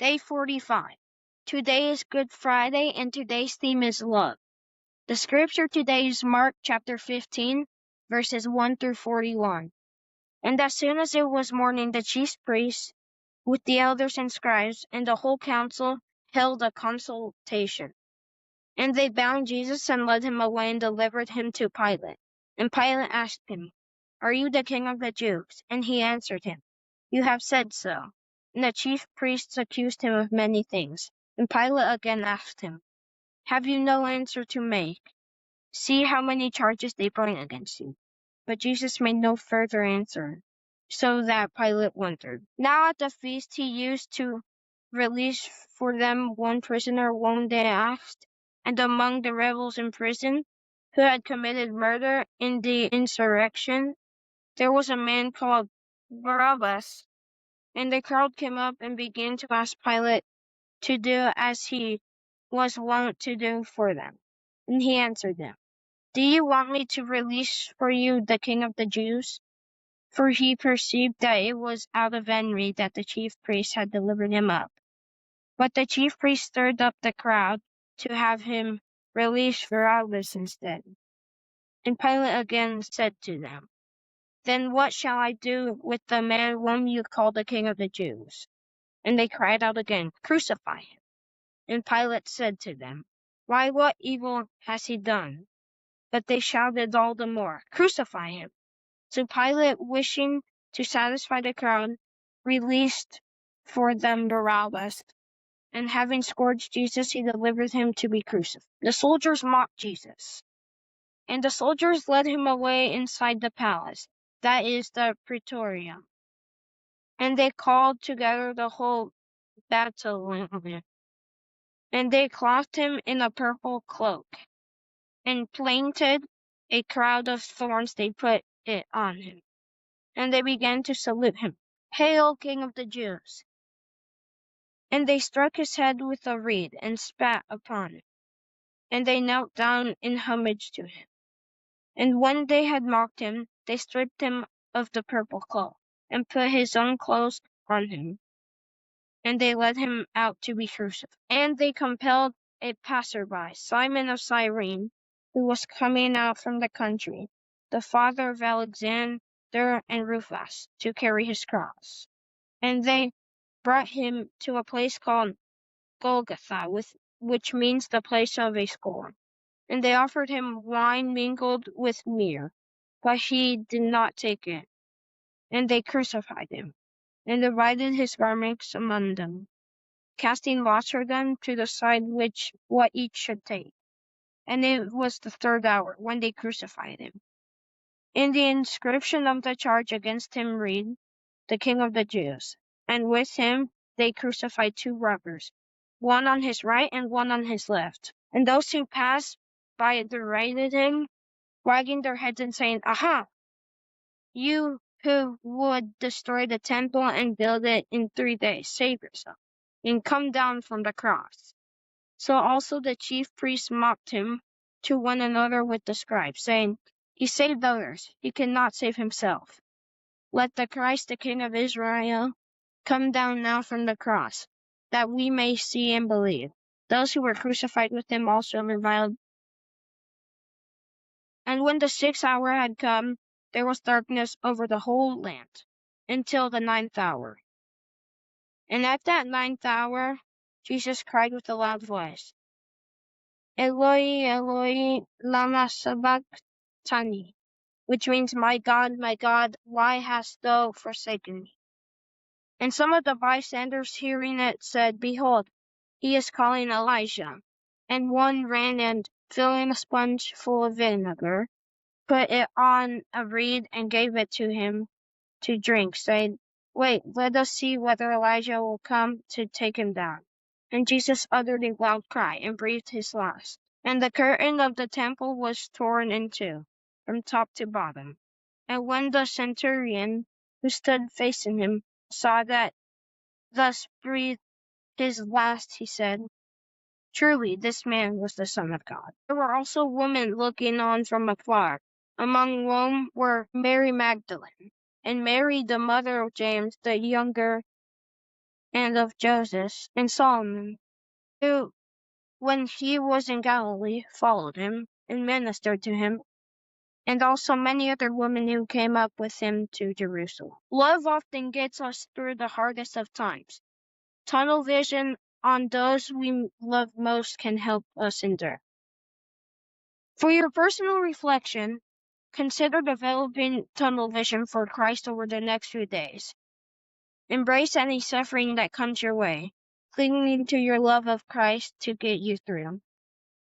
Day 45. Today is Good Friday, and today's theme is love. The scripture today is Mark chapter 15, verses 1 through 41. And as soon as it was morning, the chief priests, with the elders and scribes, and the whole council, held a consultation. And they bound Jesus and led him away and delivered him to Pilate. And Pilate asked him, "Are you the king of the Jews?" And he answered him, "You have said so." And the chief priests accused him of many things. And Pilate again asked him, "Have you no answer to make? See how many charges they bring against you." But Jesus made no further answer, so that Pilate wondered. Now at the feast he used to release for them one prisoner whom they asked, and among the rebels in prison, who had committed murder in the insurrection, there was a man called Barabbas. And the crowd came up and began to ask Pilate to do as he was wont to do for them. And he answered them, "Do you want me to release for you the king of the Jews?" For he perceived that it was out of envy that the chief priests had delivered him up. But the chief priests stirred up the crowd to have him release Barabbas instead. And Pilate again said to them, "Then what shall I do with the man whom you call the king of the Jews?" And they cried out again, "Crucify him." And Pilate said to them, "Why, what evil has he done?" But they shouted all the more, "Crucify him." So Pilate, wishing to satisfy the crowd, released for them Barabbas, and having scourged Jesus, he delivered him to be crucified. The soldiers mocked Jesus, and the soldiers led him away inside the palace, that is the praetorium. And they called together the whole battalion, and they clothed him in a purple cloak, and planted a crown of thorns they put it on him. And they began to salute him, "Hail, King of the Jews!" And they struck his head with a reed and spat upon it. And they knelt down in homage to him. And when they had mocked him, they stripped him of the purple cloak, and put his own clothes on him. And they led him out to be crucified. And they compelled a passerby, Simon of Cyrene, who was coming out from the country, the father of Alexander and Rufus, to carry his cross. And they brought him to a place called Golgotha, which means the place of a skull. And they offered him wine mingled with myrrh, but he did not take it. And they crucified him, and divided his garments among them, casting lots for them to decide what each should take. And it was the third hour when they crucified him. In the inscription of the charge against him read, "The King of the Jews." And with him they crucified two robbers, one on his right and one on his left. And those who passed by derided him, wagging their heads and saying, "Aha! You who would destroy the temple and build it in 3 days, save yourself, and come down from the cross." So also the chief priests mocked him to one another with the scribes, saying, "He saved others, he cannot save himself. Let the Christ, the King of Israel, come down now from the cross, that we may see and believe." Those who were crucified with him also reviled. And when the 6th hour had come, there was darkness over the whole land, until the 9th hour. And at that 9th hour, Jesus cried with a loud voice, "Eloi, Eloi, lama sabachthani," which means, my God, why hast thou forsaken me?" And some of the bystanders hearing it said, "Behold, he is calling Elijah." And one ran and, filling a sponge full of vinegar, put it on a reed and gave it to him to drink, saying, "Wait, let us see whether Elijah will come to take him down." And Jesus uttered a loud cry and breathed his last. And the curtain of the temple was torn in two, from top to bottom. And when the centurion, who stood facing him, saw that thus breathed his last, he said, "Truly this man was the Son of God." There were also women looking on from afar, among whom were Mary Magdalene, and Mary the mother of James the younger, and of Joseph and Solomon, who, when he was in Galilee, followed him and ministered to him, and also many other women who came up with him to Jerusalem. Love often gets us through the hardest of times. Tunnel vision on those we love most can help us endure. For your personal reflection, consider developing tunnel vision for Christ over the next few days. Embrace any suffering that comes your way, clinging to your love of Christ to get you through.